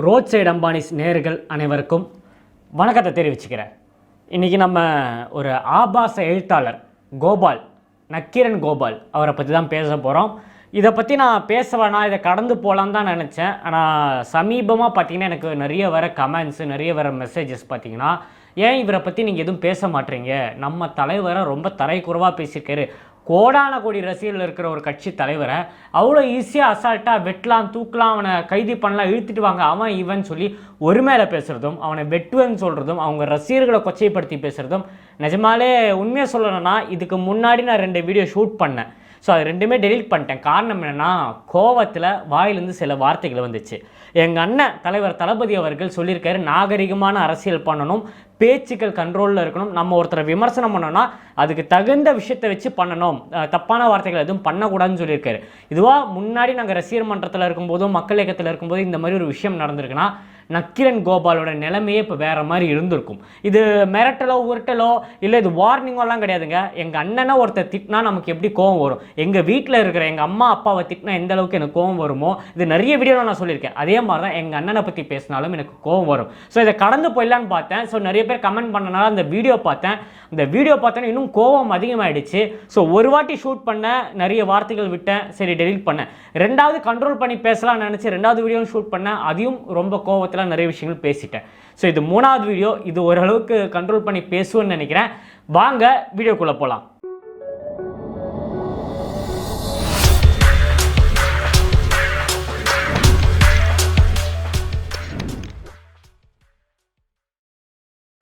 Road side Ambanis நேயர்கள் அனைவருக்கும் வணக்கத்தை தெரிவிச்சுக்கிறேன். இன்றைக்கி நம்ம ஒரு ஆபாச எழுத்தாளர் நக்கீரன் கோபால் அவரை பற்றி தான் பேச போகிறோம். இதை பற்றி நான் பேச வேணாம், இதை கடந்து போகலான்னு தான் நினச்சேன். ஆனால் சமீபமாக பார்த்தீங்கன்னா எனக்கு நிறைய வர கமெண்ட்ஸு, நிறைய வர மெசேஜஸ் பார்த்தீங்கன்னா, ஏன் இவரை பற்றி நீங்கள் எதுவும் பேச மாட்டீங்க, நம்ம தலைவரை ரொம்ப தரைக்குறைவாக பேசியிருக்காரு, கோடான கோடி ரசிகர்கள் இருக்கிற ஒரு கட்சி தலைவரை அவ்வளோ ஈஸியாக அசால்ட்டாக வெட்டலாம், தூக்கலாம், அவனை கைது பண்ணலாம், இழுத்துட்டு வாங்க அவன் இவன் சொல்லி ஒரு மேலே பேசுகிறதும், அவனை வெட்டுவேன்னு சொல்கிறதும், அவங்க ரசிகர்களை கொச்சைப்படுத்தி பேசுகிறதும், நிஜமாலே உண்மையாக சொல்லணும்னா இதுக்கு முன்னாடி நான் 2 வீடியோ ஷூட் பண்ணேன். ஸோ அது 2மே டெலீட் பண்ணிட்டேன். காரணம் என்னென்னா, கோவத்தில் வாயிலேருந்து சில வார்த்தைகள் வந்துச்சு. எங்கள் அண்ணன் தலைவர் தளபதி அவர்கள் சொல்லியிருக்காரு, நாகரிகமான அரசியல் பண்ணணும், பேச்சுக்கள் கண்ட்ரோலில் இருக்கணும், நம்ம ஒருத்தரை விமர்சனம் பண்ணோன்னா அதுக்கு தகுந்த விஷயத்தை வச்சு பண்ணணும், தப்பான வார்த்தைகள் எதுவும் பண்ணக்கூடாதுன்னு சொல்லியிருக்காரு. இதுவாக முன்னாடி நாங்கள் ரசிகர் மன்றத்தில் இருக்கும்போதும் மக்கள் இயக்கத்தில் இருக்கும்போது இந்த மாதிரி ஒரு விஷயம் நடந்திருக்குன்னா நக்கீரன் கோபாலோட நிலைமையே இப்போ வேறு மாதிரி இருந்திருக்கும். இது மிரட்டலோ உருட்டலோ இல்லை இது வார்னிங்கோலாம் கிடையாதுங்க. எங்கள் அண்ணனை ஒருத்தர் திட்டினா நமக்கு எப்படி கோவம் வரும், எங்கள் வீட்டில் இருக்கிற எங்கள் அம்மா அப்பாவை திட்டினா எந்த அளவுக்கு எனக்கு கோவம் வருமோ, இது நிறைய வீடியோவில் நான் சொல்லியிருக்கேன். அதே மாதிரி தான் எங்கள் அண்ணனை பற்றி பேசினாலும் எனக்கு கோவம் வரும். ஸோ இதை கடந்து போயிடலான்னு பார்த்தேன். ஸோ நிறைய பேர் கமெண்ட் பண்ணனால அந்த வீடியோ பார்த்தேன். இந்த வீடியோ பார்த்தோன்னா இன்னும் கோவம் அதிகமாகிடுச்சு. ஸோ ஒரு வாட்டி ஷூட் பண்ணேன், நிறைய வார்த்தைகள் விட்டேன், சரி டெலீட் பண்ணேன். 2வது கண்ட்ரோல் பண்ணி பேசலாம்னு நினச்சி 2வது வீடியோவும் ஷூட் பண்ணேன், அதையும் ரொம்ப கோவத்தில் நிறைய விஷயங்கள் பேசிட்டேன். ஸோ இது 3வது வீடியோ, இது ஓரளவுக்கு கண்ட்ரோல் பண்ணி பேசுவேன்னு நினைக்கிறேன். வாங்க வீடியோக்குள்ளே போகலாம்.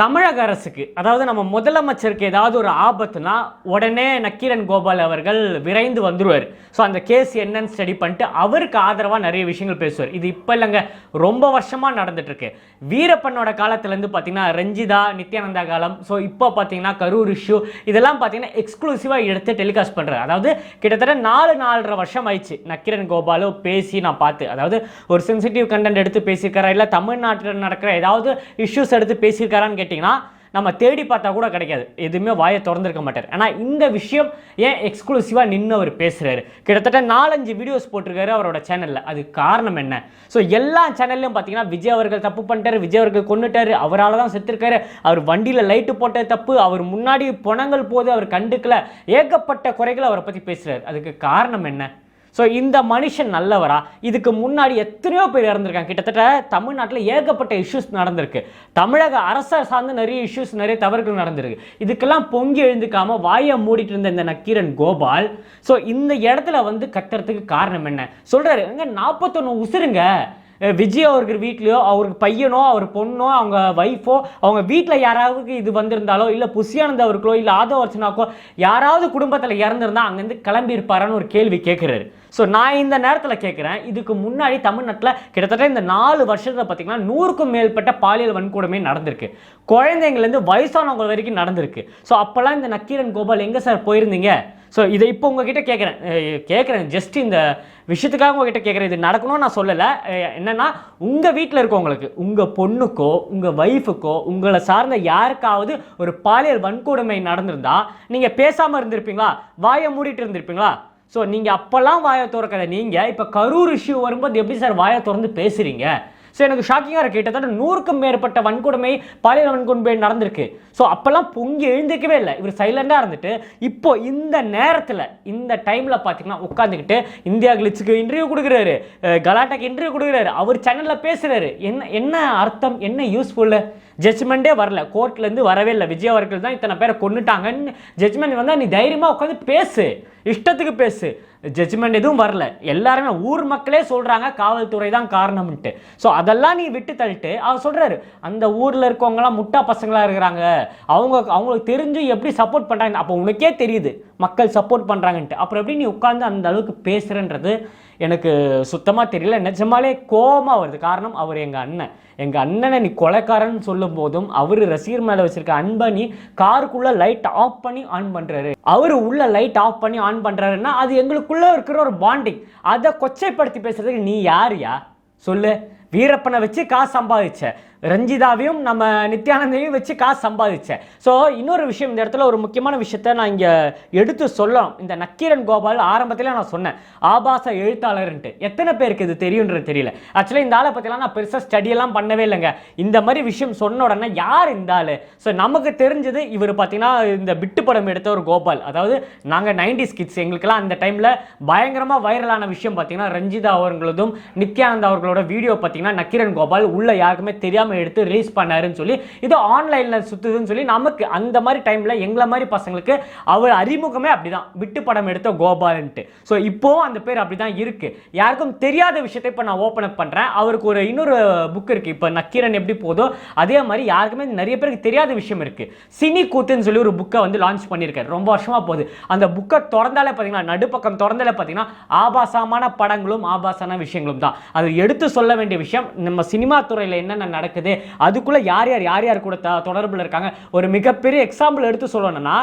தமிழக அரசுக்கு, அதாவது நம்ம முதலமைச்சருக்கு ஏதாவது ஒரு ஆபத்துனா உடனே நக்கீரன் கோபால் அவர்கள் விரைந்து வந்துடுவார். ஸோ அந்த கேஸ் என்னன்னு ஸ்டடி பண்ணிட்டு அவருக்கு ஆதரவாக நிறைய விஷயங்கள் பேசுவார். இது இப்போ இல்லைங்க, ரொம்ப வருஷமாக நடந்துட்டுருக்கு. வீரப்பனோட காலத்துலேருந்து பார்த்தீங்கன்னா ரஞ்சிதா, நித்யானந்தா காலம், ஸோ இப்போ பார்த்தீங்கன்னா கரூர் இஷ்யூ, இதெல்லாம் பார்த்தீங்கன்னா எக்ஸ்க்ளூசிவாக எடுத்து டெலிகாஸ்ட் பண்ணுறாரு. அதாவது கிட்டத்தட்ட 4-4.5 வருஷம் ஆயிடுச்சு நக்கீரன் கோபாலோ பேசி நான் பார்த்து. அதாவது ஒரு சென்சிட்டிவ் கண்டென்ட் எடுத்து பேசியிருக்காரா, இல்லை தமிழ்நாட்டில் நடக்கிற ஏதாவது இஷ்யூஸ் எடுத்து பேசியிருக்காரான்னு கேட்டிங்கன்னா நம்ம தேடி பார்த்தா கூட கிடைக்காது, எதுவுமே வாயை திறந்திருக்க மாட்டார். ஆனால் இந்த விஷயம் ஏன் எக்ஸ்க்ளூசிவாக நின்று அவர் பேசுகிறாரு, கிட்டத்தட்ட 4-5 வீடியோஸ் போட்டிருக்காரு அவரோட சேனலில். அது காரணம் என்ன? ஸோ எல்லா சேனல்லையும் பார்த்தீங்கன்னா விஜய் அவர்கள் தப்பு பண்ணிட்டாரு, விஜய் அவர்கள் கொண்டுட்டாரு, அவரால் தான் செத்துருக்காரு, அவர் வண்டியில் லைட்டு போட்டது தப்பு, அவர் முன்னாடி பணங்கள் போது அவர் கண்டுக்கல, ஏகப்பட்ட குறைகள் அவரை பற்றி பேசுகிறார். அதுக்கு காரணம் என்ன? ஸோ இந்த மனுஷன் நல்லவரா? இதுக்கு முன்னாடி எத்தனையோ பேர் இறந்துருக்காங்க. கிட்டத்தட்ட தமிழ்நாட்டில் ஏகப்பட்ட இஷ்யூஸ் நடந்திருக்கு. தமிழக அரசை சார்ந்து நிறைய இஷ்யூஸ், நிறைய தவறுகள் நடந்திருக்கு. இதுக்கெல்லாம் பொங்கி எழுந்துக்காமல் வாயை மூடிட்டு இருந்த இந்த நக்கீரன் கோபால் ஸோ இந்த இடத்துல வந்து கத்துறதுக்கு காரணம் என்ன? சொல்கிறாரு, எங்க 41 உசுருங்க, விஜய் அவர்கள் வீட்லையோ, அவருக்கு பையனோ, அவர் பொண்ணோ, அவங்க ஒய்ஃபோ, அவங்க வீட்டில் யாராவது இது வந்திருந்தாலோ, இல்லை புஷியானந்த் அவர்களோ, இல்லை ஆதவ அர்ச்சனாக்கோ யாராவது குடும்பத்தில் இறந்துருந்தா அங்கேருந்து கிளம்பி இருப்பாரான்னு ஒரு கேள்வி கேட்குறாரு. ஸோ நான் இந்த நேரத்தில் கேட்குறேன், இதுக்கு முன்னாடி தமிழ்நாட்டில் கிட்டத்தட்ட இந்த 4 வருஷத்தில் பார்த்தீங்கன்னா 100க்கும் மேற்பட்ட பாலியல் வன்கொடுமை நடந்திருக்கு. குழந்தைங்கள்லேருந்து வயசானவங்க வரைக்கும் நடந்திருக்கு. ஸோ அப்போல்லாம் இந்த நக்கீரன் கோபால் எங்கே சார் போயிருந்தீங்க? ஸோ இதை இப்போ உங்ககிட்ட கேட்குறேன் ஜஸ்ட் இந்த விஷயத்துக்காக உங்ககிட்ட கேட்குறேன். இது நடக்கணும்னு நான் சொல்லலை. என்னென்னா, உங்கள் வீட்டில் இருக்கவங்களுக்கு, உங்கள் பொண்ணுக்கோ, உங்கள் ஒய்ஃபுக்கோ, உங்களை சார்ந்த யாருக்காவது ஒரு பாலியல் வன்கொடுமை நடந்திருந்தா நீங்கள் பேசாமல் இருந்திருப்பீங்களா? வாயை மூடிட்டு இருந்திருப்பீங்களா? ஸோ நீங்கள் அப்போல்லாம் வாயை திறக்காத நீங்கள் இப்போ கரூர் இஷ்யூ வரும்போது எப்படி சார் வாயை திறந்து பேசுகிறீங்க? ஸோ எனக்கு ஷாக்கிங்காக இருக்குது. கிட்டத்தட்ட 100க்கும் மேற்பட்ட வன்கொடுமை, பாலியல் வன்கொடுமை நடந்திருக்கு. ஸோ அப்போல்லாம் பொங்கி எழுந்திருக்கவே இல்லை, இவர் சைலண்டாக இருந்துட்டு இப்போ இந்த நேரத்தில் இந்த டைமில் பார்த்தீங்கன்னா உட்காந்துக்கிட்டு இந்தியா கிளிட்ஸுக்கு இன்டர்வியூ கொடுக்குறாரு, கலாட்டாக்கு இன்டர்வியூ கொடுக்குறாரு, அவர் சேனலில் பேசுகிறாரு. என்ன அர்த்தம், என்ன யூஸ்ஃபுல்லு? ஜட்ஜ்மெண்ட்டே வரல, கோர்ட்லேருந்து வரவே இல்லை. விஜய் அவர்கள் தான் இத்தனை பேரை கொண்டுட்டாங்கன்னு ஜட்ஜ்மெண்ட் வந்தால் நீ தைரியமாக உட்காந்து பேசு, இஷ்டத்துக்கு பேசு. ஜட்ஜ்மெண்ட் எதுவும் வரல. எல்லாருமே ஊர் மக்களே சொல்கிறாங்க காவல்துறை தான் காரணம்ன்ட்டு. ஸோ அதெல்லாம் நீ விட்டு தள்ளிட்டு அவர் சொல்கிறாரு, அந்த ஊரில் இருக்கவங்களாம் முட்டா பசங்களாக இருக்கிறாங்க, அவங்களுக்கு தெரிஞ்சு எப்படி சப்போர்ட் பண்ணுறாங்க. அப்போ உனக்கே தெரியுது மக்கள் சப்போர்ட் பண்ணுறாங்கன்ட்டு, அப்புறம் எப்படி நீ உட்காந்து அந்த அளவுக்கு பேசுகிறன்றது எனக்கு சுத்தமாக தெரியல. நிஜமாலே கோபமாக வருது. காரணம், அவர் எங்கள் அண்ணனை நீ கொலைக்காரன்னு சொல்லும் போதும் அவர் ரசிகர் மேலே வச்சிருக்க அன்பை நீ காருக்குள்ளே லைட் ஆஃப் பண்ணி ஆன் பண்ணுறாரு. அவர் உள்ள லைட் ஆஃப் பண்ணி ஆன் பண்ணுறாருன்னா அது எங்களுக்குள்ளே இருக்கிற ஒரு பாண்டிங். அதை கொச்சைப்படுத்தி பேசுறதுக்கு நீ யாருயா சொல்லு? வீரப்பனை வச்சு காசு சம்பாதிச்ச, ரஞ்சிதாவையும் நம்ம நித்யானந்தையும் வச்சு காசு சம்பாதிச்சேன். ஸோ இன்னொரு விஷயம், இந்த இடத்துல ஒரு முக்கியமான விஷயத்த நான் இங்கே எடுத்து சொல்லலாம். இந்த நக்கீரன் கோபால் ஆரம்பத்தில் நான் சொன்னேன் ஆபாச எழுத்தாளர்ன்ட்டு, எத்தனை பேருக்கு இது தெரியுன்றது தெரியல. ஆக்சுவலி இந்த ஆளை பற்றிலாம் நான் பெருசாக ஸ்டடியெல்லாம் பண்ணவே இல்லைங்க. இந்த மாதிரி விஷயம் சொன்ன உடனே யார் இந்த ஆள்? ஸோ நமக்கு தெரிஞ்சது இவர் பார்த்தீங்கன்னா இந்த பிட்டு படம் எடுத்த ஒரு கோபால். அதாவது நாங்கள் 90s கிட்ஸ், எங்களுக்கெல்லாம் அந்த டைமில் பயங்கரமாக வைரலான விஷயம் பார்த்தீங்கன்னா ரஞ்சிதா அவர்களதும் நித்யானந்த் அவர்களோட வீடியோ பார்த்தீங்கன்னா நக்கீரன் கோபால் உள்ள யாருக்குமே தெரியாமல் எடுத்து ரிலீஸ் பண்ணாருன்னு சொல்லி இது ஆன்லைன்ல சுத்துதுன்னு சொல்லி நமக்கு அந்த மாதிரி டைம்ல எங்களை மாதிரி பசங்களுக்கு அவர் அறிமுகமே அப்படிதான், விட்டு படம் எடுத்த கோபால்ன்ட்டு. ஸோ இப்போ அந்த பேர் அப்படிதான் இருக்கு. யாருக்கும் தெரியாத விஷயத்தை இப்போ நான் ஓப்பன் அப் பண்றேன். அவருக்கு ஒரு இன்னொரு புக் இருக்கு. இப்போ நக்கீரன் எப்படி போதோ அதே மாதிரி யாருக்குமே நிறைய பேருக்கு தெரியாத விஷயம் இருக்கு. சினி கூத்துன்னு சொல்லி ஒரு புக்கை வந்து லான்ச் பண்ணியிருக்காரு, ரொம்ப வருஷமா போகுது. அந்த புக்கை திறந்தாலே பார்த்தீங்கன்னா நடுப்பக்கம் திறந்தாலே பார்த்தீங்கன்னா ஆபாசமான படங்களும் ஆபாசமான விஷயங்களும் தான். அது எடுத்து சொல்ல வேண்டிய விஷயம். நம்ம சினிமா துறையில் என்னென்ன நடக்குது, அதுக்குள்ள யார் யார் கூட தொடர்புல இருக்காங்க. ஒரு மிகப்பெரிய எக்ஸாம்பிள் எடுத்து சொல்லணும்னா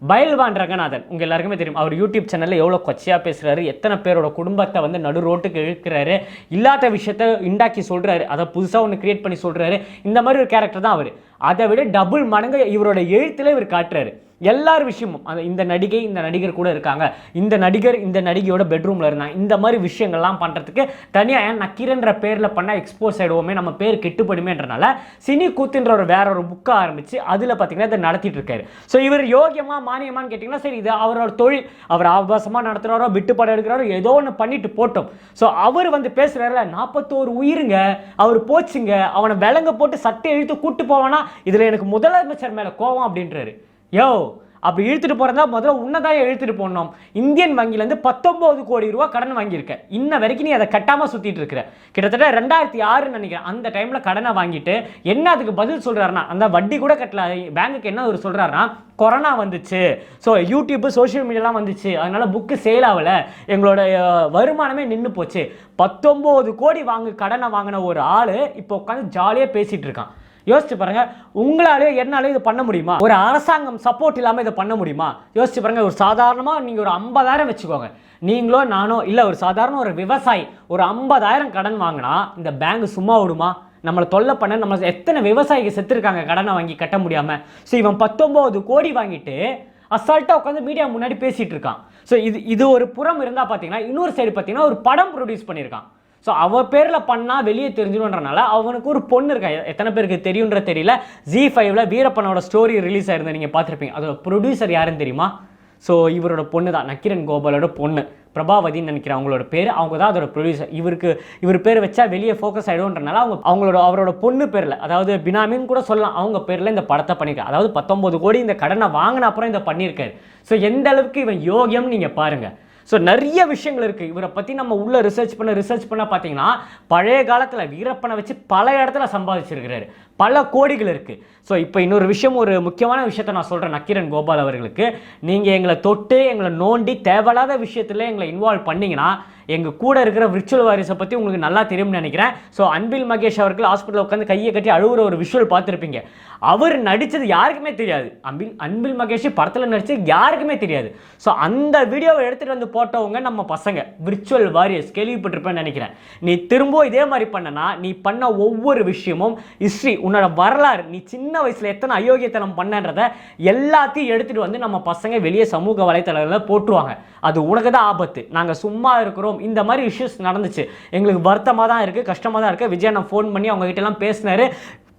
பைல்வான் ரங்கநாதன், உங்க எல்லாருக்குமே தெரியும். அவர் யூடியூப் சேனல்ல எவ்வளவு கொச்சையா பேசுறாரு, எத்தனை பேரோட குடும்பத்தை வந்து நடு ரோட்டுக்கு இழுக்கிறாரு, இல்லாத விஷயத்த உண்டாக்கி சொல்றாரு, அதை புதுசா ஒன்று கிரியேட் பண்ணி சொல்றாரு. இந்த மாதிரி ஒரு கேரக்டர் தான் அவர். அதை விட டபுள் மடங்கு இவரோட எழுத்துல இவர் காட்டுறாரு. எல்லார் விஷயமும் இந்த நடிகை இந்த நடிகர் கூட இருக்காங்க, இந்த நடிகர் இந்த நடிகையோட பெட்ரூம்ல இருந்தாங்க, இந்த மாதிரி விஷயங்கள்லாம் பண்றதுக்கு தனியாக நக்கீரன்ற பேர்ல பண்ண எக்ஸ்போஸ் ஆயிடுவோமே, நம்ம பேர் கெட்டுப்படுமேன்றனால சினி கூத்துன்ற ஒரு வேற ஒரு புக்கை ஆரம்பிச்சு அதுல பார்த்தீங்கன்னா இதை நடத்திட்டு இருக்காரு. ஸோ இவர் யோகியமா மானியமான்னு கேட்டிங்கன்னா சரி, இது அவரோட தொழில், அவர் ஆபாசமா நடத்துறாரோ விட்டு படம் எடுக்கிறாரோ ஏதோ ஒன்று பண்ணிட்டு போட்டோம். ஸோ அவர் வந்து பேசுறாருல 41 உயிருங்க அவர் போச்சுங்க, அவனை விலங்க போட்டு சட்டை இழுத்து கூட்டு போவானா, இதுல எனக்கு முதலமைச்சர் மேல கோவம் அப்படின்றாரு. யோ, அப்படி இழுத்துட்டு போறதா முதல்ல உன்னதான் இழுத்துட்டு போனோம். இந்தியன் வங்கியிலேருந்து 19 கோடி ரூபாய் கடன் வாங்கியிருக்க, இன்ன வரைக்கும் நீ அதை கட்டாம சுத்திட்டு இருக்கிற. கிட்டத்தட்ட 2006 நினைக்கிறேன் அந்த டைம்ல கடனை வாங்கிட்டு என்ன அதுக்கு பதில் சொல்றாருன்னா, அந்த வட்டி கூட கட்டல பேங்குக்கு. என்ன ஒரு சொல்றாருன்னா, கொரோனா வந்துச்சு, ஸோ யூடியூப் சோஷியல் மீடியாலாம் வந்துச்சு, அதனால புக்கு சேல் ஆகல, எங்களோட வருமானமே நின்று போச்சு. 19 கோடி கடனை வாங்கின ஒரு ஆளு இப்போ உட்காந்து ஜாலியாக பேசிட்டு இருக்கான். யோசிச்சு பாருங்க, உங்களாலே என்னாலே இது பண்ண முடியுமா? ஒரு அரசாங்கம் சப்போர்ட் இல்லாமல் இதை பண்ண முடியுமா? யோசிச்சு பாருங்க. ஒரு சாதாரணமாக நீங்கள் ஒரு 50,000 வச்சுக்கோங்க, நீங்களோ நானோ இல்லை ஒரு சாதாரண ஒரு விவசாயி ஒரு 50,000 கடன் வாங்கினா இந்த பேங்க் சும்மா விடுமா? நம்மளை தொல்லை பண்ண நம்ம எத்தனை விவசாயிகள் செத்துருக்காங்க கடனை வாங்கி கட்ட முடியாமல். ஸோ இவன் 19 கோடி வாங்கிட்டு அசால்ட்டாக உட்காந்து மீடியா முன்னாடி பேசிட்டு இருக்கான். ஸோ இது ஒரு புறம் இருந்தால் பார்த்தீங்கன்னா, இன்னொரு சைடு பார்த்தீங்கன்னா ஒரு படம் ப்ரொடியூஸ் பண்ணியிருக்கான். ஸோ அவ பேரில் பண்ணால் வெளியே தெரிஞ்சிடும்ன்றனால அவனுக்கு ஒரு பொண்ணு இருக்கா, எத்தனை பேருக்கு தெரியுன்ற தெரியல. ஜி5ல வீரப்பனோட ஸ்டோரி ரிலீஸ் ஆயிருந்தா நீங்கள் பார்த்துருப்பீங்க. அதோட ப்ரொடியூசர் யாருன்னு தெரியுமா? ஸோ இவரோட பொண்ணு தான், நக்கீரன் கோபாலோட பொண்ணு பிரபாவதின்னு நினைக்கிறேன் அவங்களோட பேர். அவங்க தான் அதோட ப்ரொடியூசர். இவர் பேர் வச்சா வெளியே ஃபோக்கஸ் ஆகிடும்ன்றனால அவரோட பொண்ணு பேரில், அதாவது பினாமின்னு கூட சொல்லலாம், அவங்க பேரில் இந்த படத்தை பண்ணியிருக்காரு. அதாவது 19 கோடி இந்த கடனை வாங்கின அப்புறம் இதை பண்ணியிருக்காரு. ஸோ எந்த அளவுக்கு இவன் யோகியம் நீங்கள் பாருங்கள். ஸோ நிறைய விஷயங்கள் இருக்குது இவரை பற்றி. நம்ம உள்ள ரிசர்ச் பண்ண பார்த்தீங்கன்னா பழைய காலத்தில் வீரப்பனை வச்சு பல இடத்துல சம்பாதிச்சிருக்கிறாரு, பல கோடிகள் இருக்குது. ஸோ இப்போ இன்னொரு விஷயம், ஒரு முக்கியமான விஷயத்தை நான் சொல்கிறேன் நக்கீரன் கோபால் அவர்களுக்கு. நீங்கள் எங்களை தொட்டு எங்களை நோண்டி தேவையில்லாத விஷயத்தில் எங்களை இன்வால்வ் பண்ணிங்கன்னா எங்கள் கூட இருக்கிற விர்ச்சுவல் வாரிஸை பற்றி உங்களுக்கு நல்லா தெரியும்னு நினைக்கிறேன். ஸோ அன்பில் மகேஷ் அவர்கள் ஹாஸ்பிட்டலில் உட்காந்து கையை கட்டி அழுகுற ஒரு விஷுவல் பார்த்துருப்பீங்க. அவர் நடித்தது யாருக்குமே தெரியாது. அன்பில் மகேஷ் படத்தில் நடித்தது யாருக்குமே தெரியாது. ஸோ அந்த வீடியோவை எடுத்துகிட்டு வந்து போட்டவங்க நம்ம பசங்க விர்ச்சுவல் வாரியர்ஸ், கேள்விப்பட்டிருப்பேன்னு நினைக்கிறேன். நீ திரும்ப இதே மாதிரி பண்ணனா நீ பண்ண ஒவ்வொரு விஷயமும் ஹிஸ்ட்ரி, உன்னோட வரலாறு, நீ சின்ன வயசில் எத்தனை அயோக்கியத்தனம் பண்ணன்றதை எல்லாத்தையும் எடுத்துகிட்டு வந்து நம்ம பசங்க வெளியே சமூக வலைத்தளங்களில் போட்டுருவாங்க. அது உனக்கு தான் ஆபத்து. நாங்கள் சும்மா இருக்கிறோம். இந்த மாதிரி இஷ்யூஸ் நடந்துச்சு, எங்களுக்கு வருத்தமாக தான் இருக்குது, கஷ்டமாக தான் இருக்குது. விஜய் நான் ஃபோன் பண்ணி அவங்க கிட்டலாம் பேசினாரு,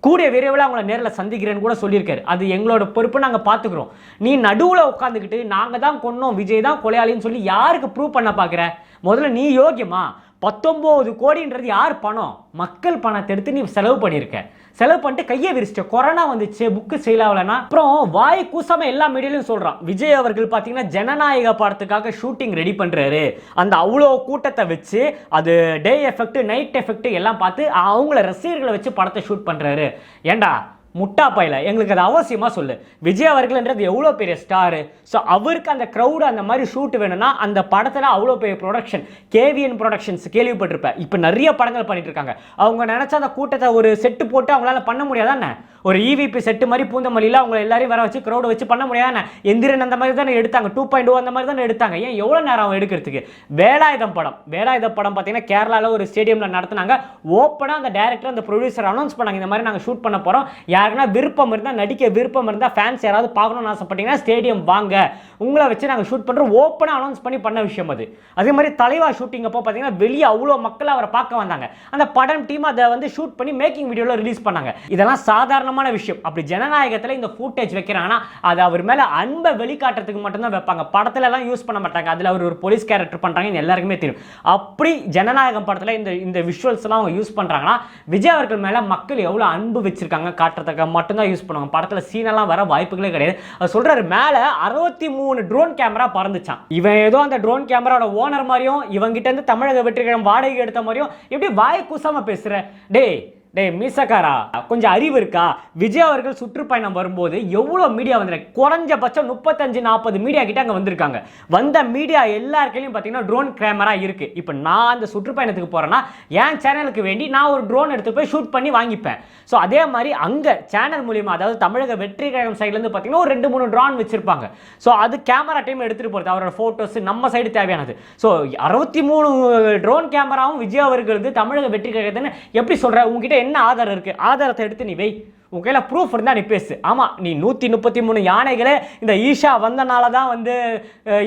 கூடிய விரைவில் அவங்கள நேரில் சந்திக்கிறேன்னு கூட சொல்லியிருக்காரு. அது எங்களோட பொறுப்பு, நாங்கள் பார்த்துக்குறோம். நீ நடுவில் உட்காந்துக்கிட்டு நாங்கள் தான் கொன்னோம், விஜய் தான் கொலையாளின்னு சொல்லி யாருக்கு ப்ரூவ் பண்ண பார்க்குற? முதல்ல நீ யோகியமா? 19 கோடின்றது யார் பணம்? மக்கள் பணத்தை எடுத்து நீ செலவு பண்ணியிருக்க. செலவு பண்ணிட்டு கையை விரிச்சிட்ட. கொரோனா வந்துச்சு, புக்கு சேல் ஆகலன்னா அப்புறம் வாய் கூசாம எல்லா மீடியாலையும் சொல்றான். விஜய் அவர்கள் பார்த்தீங்கன்னா ஜனநாயக படத்துக்காக ஷூட்டிங் ரெடி பண்றாரு. அந்த அவ்வளோ கூட்டத்தை வச்சு அது டே எஃபெக்ட் நைட் எஃபெக்ட் எல்லாம் பார்த்து அவங்கள ரசிகர்களை வச்சு படத்தை ஷூட் பண்றாரு. ஏண்டா முட்டா பையில எங்களுக்கு அது அவசியமாக சொல்லு. விஜய் அவர்கள்ன்றது எவ்வளோ பெரிய ஸ்டாரு. ஸோ அவருக்கு அந்த க்ரௌடு அந்த மாதிரி ஷூட் வேணும்னா அந்த படத்தில் அவ்வளோ பெரிய ப்ரொடக்ஷன், கேவிஎன் ப்ரொடக்ஷன்ஸ் கேள்விப்பட்டிருப்பேன். இப்போ நிறைய படங்கள் பண்ணிட்டு இருக்காங்க. அவங்க நினச்சா அந்த கூட்டத்தை ஒரு செட்டு போட்டு அவங்களால பண்ண முடியாதானே? ஒரு இவிபி செட்டு மாதிரி பூந்தமல்லியில் அவங்க எல்லாரையும் வர வச்சு க்ரௌடை வச்சு பண்ண முடியாதானே? எந்திரன் அந்த மாதிரி தானே எடுத்தாங்க, 2.0 அந்த மாதிரி தானே எடுத்தாங்க. ஏன் எவ்வளோ நேரம் அவன் எடுக்கிறதுக்கு? வேலாயுதம் படம் பார்த்தீங்கன்னா கேரளாவில் ஒரு ஸ்டேடியமில் நடத்தினாங்க. ஓப்பனாக அந்த டைரக்டர் அந்த ப்ரொடியூசர் அனௌன்ஸ் பண்ணாங்க, இந்த மாதிரி நாங்கள் ஷூட் பண்ண போகிறோம், யாருன்னா விருப்பம் இருந்தால், நடிக்க விருப்பம் இருந்தால், ஃபேன்ஸ் யாராவது பார்க்கணும்னு ஆசைப்பட்டீங்கன்னா ஸ்டேடியம் வாங்க, உங்களை வச்சு நாங்கள் ஷூட் பண்ணுறோம். ஓப்பனாக அனௌன்ஸ் பண்ண விஷயம் அது. அதே மாதிரி தலைவா ஷூட்டிங் அப்போ பார்த்தீங்கன்னா வெளியே அவ்வளோ மக்கள் அவரை பார்க்க வந்தாங்க. அந்த படம் டீம் அதை வந்து ஷூட் பண்ணி மேக்கிங் வீடியோவில் ரிலீஸ் பண்ணாங்க. இதெல்லாம் சாதாரணமான விஷயம். அப்படி ஜனநாயகத்தில் இந்த ஃபுட்டேஜ் வைக்கிறாங்கன்னா அது அவர் மேலே அன்பை வெளிக்காட்டுறதுக்கு மட்டும்தான் வைப்பாங்க. படத்துல எல்லாம் யூஸ் பண்ண மாட்டாங்க. அதில் அவர் ஒரு போலீஸ் கேரக்டர் பண்ணுறாங்க, எல்லாருக்குமே தெரியும். அப்படி ஜனநாயகம் படத்தில் இந்த விஷுவல்ஸ் எல்லாம் அவங்க யூஸ் பண்ணுறாங்கன்னா விஜய் அவர்கள் மேலே மக்கள் எவ்வளோ அன்பு வச்சிருக்காங்க காட்டுறதுக்கு மட்டும்தான் யூஸ் பண்ணுவாங்க. படத்தில் சீனெல்லாம் வர வாய்ப்புகளே கிடையாது. அவர் சொல்றாரு மேலே 63 ட்ரோன் கேமரா பறந்துச்சான். இவன் ஏதோ அந்த ட்ரோன் கேமராவோட ஓனர் மாதிரியும் இவங்கிட்ட இருந்து தமிழக வெற்றிகரம் வாடகை எடுத்த மாதிரியும் எப்படி வாய் கூசாம பேசுற? டேய் மீசக்காரா, கொஞ்சம் அறிவு இருக்கா? விஜய் அவர்கள் சுற்றுப்பயணம் வரும்போது எவ்வளோ மீடியா வந்துருக்கு? குறைஞ்சபட்சம் 35-40 மீடியா கிட்ட அங்கே வந்திருக்காங்க. வந்த மீடியா எல்லாருக்கையும் பார்த்தீங்கன்னா ட்ரோன் கேமரா இருக்கு. இப்போ நான் அந்த சுற்றுப்பயணத்துக்கு போறேன்னா என் சேனலுக்கு வேண்டி நான் ஒரு ட்ரோன் எடுத்து போய் ஷூட் பண்ணி வாங்கிப்பேன். ஸோ அதே மாதிரி அங்கே சேனல் மூலியமா, அதாவது தமிழக வெற்றி கழகம் சைட்லேருந்து பார்த்தீங்கன்னா ஒரு 2-3 ட்ரோன் வச்சிருப்பாங்க. ஸோ அது கேமரா டைம் எடுத்துகிட்டு போகிறது, அவரோட ஃபோட்டோஸ் நம்ம சைடு தேவையானது. ஸோ 63 ட்ரோன் கேமராவும் விஜய் அவர்களுக்கு தமிழக வெற்றி கழகத்துன்னு எப்படி சொல்கிற? உங்ககிட்ட என்ன ஆதாரம் இருக்கு? ஆதாரத்தை எடுத்து நீ வை. உன் கையில் ப்ரூஃப் இருந்தால் நீ பேசு. ஆமாம், நீ 133 யானைகளே இந்த ஈஷா வந்தனால தான் வந்து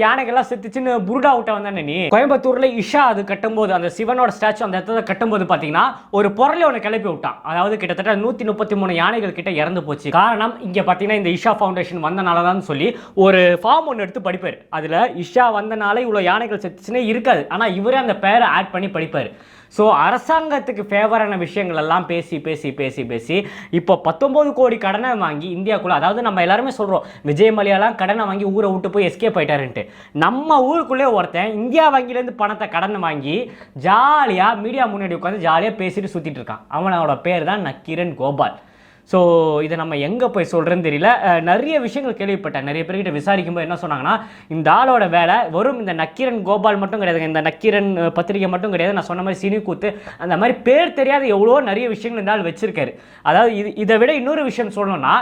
யானைகள்லாம் செத்துச்சுன்னு புருடா விட்ட வந்தானே நீ. கோயம்புத்தூரில் ஈஷா அது கட்டும்போது, அந்த சிவனோட ஸ்டாச்சு அந்த இடத்துல கட்டும்போது பார்த்தீங்கன்னா ஒரு பொருளை ஒன்று கிளப்பி விட்டான். அதாவது கிட்டத்தட்ட 133 யானைகள் கிட்ட இறந்து போச்சு. காரணம் இங்கே பார்த்தீங்கன்னா இந்த ஈஷா ஃபவுண்டேஷன் வந்தனால தான் சொல்லி ஒரு ஃபார்ம் ஒன்று எடுத்து படிப்பார். அதில் ஈஷா வந்தனால இவ்வளோ யானைகள் செத்துச்சுன்னே இருக்காது, ஆனால் இவரே அந்த பேரை ஆட் பண்ணி படிப்பார். ஸோ அரசாங்கத்துக்கு ஃபேவரான விஷயங்கள் எல்லாம் பேசி பேசி பேசி பேசி இப்போ 19 கோடி கடனை வாங்கி இந்தியாவுக்குள்ளே, அதாவது நம்ம எல்லாருமே சொல்கிறோம் விஜய் மல்லையாலாம் கடனை வாங்கி ஊரை விட்டு போய் எஸ்கேப் ஆயிட்டாருன்ட்டு. நம்ம ஊருக்குள்ளே ஒருத்தன் இந்தியா வங்கியிலேருந்து பணத்தை கடன் வாங்கி ஜாலியாக மீடியா முன்னாடி உட்காந்து ஜாலியாக பேசிட்டு சுற்றிட்டு இருக்கான். அவனோட பேர் தான் நக்கீரன் கோபால். ஸோ இதை நம்ம எங்கே போய் சொல்கிறேன்னு தெரியல. நிறைய விஷயங்கள் கேள்விப்பட்டேன். நிறைய பேர்கிட்ட விசாரிக்கும்போது என்ன சொன்னாங்கன்னா, இந்த ஆளோட வேலை வெறும் இந்த நக்கீரன் கோபால் மட்டும் கிடையாது, இந்த நக்கீரன் பத்திரிகை மட்டும் கிடையாது, நான் சொன்ன மாதிரி சினிக்கூத்து அந்த மாதிரி பேர் தெரியாத எவ்வளோ நிறைய விஷயங்கள் இந்த ஆள் வச்சிருக்காரு. அதாவது இதை விட இன்னொரு விஷயம் சொல்லணும்னா,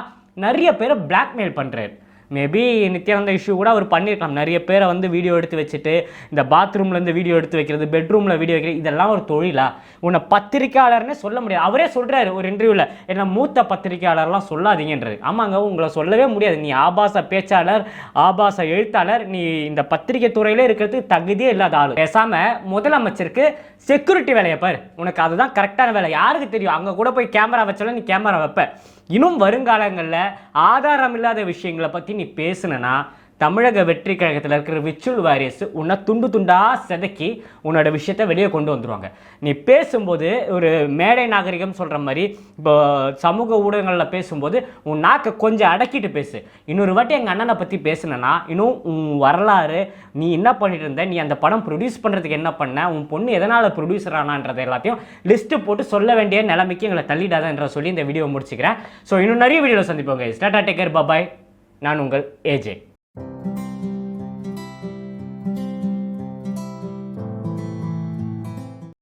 நிறைய பேரை பிளாக்மெயில் பண்ணுறாரு. மேபி நித்யானந்த இஷ்யூ கூட அவர் பண்ணியிருக்கலாம். நிறைய பேரை வந்து வீடியோ எடுத்து வச்சுட்டு இந்த பாத்ரூம்லேருந்து வீடியோ எடுத்து வைக்கிறது, பெட்ரூமில் வீடியோ வைக்கிறது, இதெல்லாம் ஒரு தொழிலா? உன்னை பத்திரிக்கையாளர்னே சொல்ல முடியாது. அவரே சொல்கிறாரு ஒரு இன்டர்வியூவில், என்ன மூத்த பத்திரிக்கையாளர்லாம் சொல்லாதீங்கன்றது. ஆமாங்க, உங்களை சொல்லவே முடியாது. நீ ஆபாச பேச்சாளர், ஆபாச எழுத்தாளர், நீ இந்த பத்திரிகை துறையிலே இருக்கிறதுக்கு தகுதியே இல்லாத ஆள். பேசாமல் முதலமைச்சருக்கு செக்யூரிட்டி வேலையை பாரு, உனக்கு அதுதான் கரெக்டான வேலை. யாருக்கு தெரியும், அங்கே கூட போய் கேமரா வச்சாலும் நீ கேமரா வைப்ப. இன்னும் வருங்காலங்களில் ஆதாரம் இல்லாத விஷயங்களை பற்றி நீ பேசுனா தமிழக வெற்றி கழகத்தில் இருக்கிற விச்சுவல் வாரியர்ஸ் உன்னை துண்டு துண்டாக செதுக்கி உன்னோட விஷயத்தை வெளியே கொண்டு வந்துடுவாங்க. நீ பேசும்போது ஒரு மேடை நாகரிகம் சொல்கிற மாதிரி இப்போ சமூக ஊடகங்களில் பேசும்போது உன் நாக்கை கொஞ்சம் அடக்கிட்டு பேசு. இன்னொரு வாட்டி எங்கள் அண்ணனை பற்றி பேசுனா இன்னும் உன் வரலாறு, நீ என்ன பண்ணிட்டு இருந்த, நீ அந்த படம் ப்ரொடியூஸ் பண்ணுறதுக்கு என்ன பண்ண, உன் பொண்ணு எதனால் ப்ரொடியூசர் ஆனான்றது எல்லாத்தையும் லிஸ்ட்டு போட்டு சொல்ல வேண்டிய நிலைமைக்கு எங்களை தள்ளிடாதன்ற சொல்லி இந்த வீடியோ முடிச்சுக்கிறேன். ஸோ இன்னும் நிறைய வீடியோவில் சந்திப்போங்க. டாடா, டேக் கேர், பாய். நான் உங்கள் ஏஜே.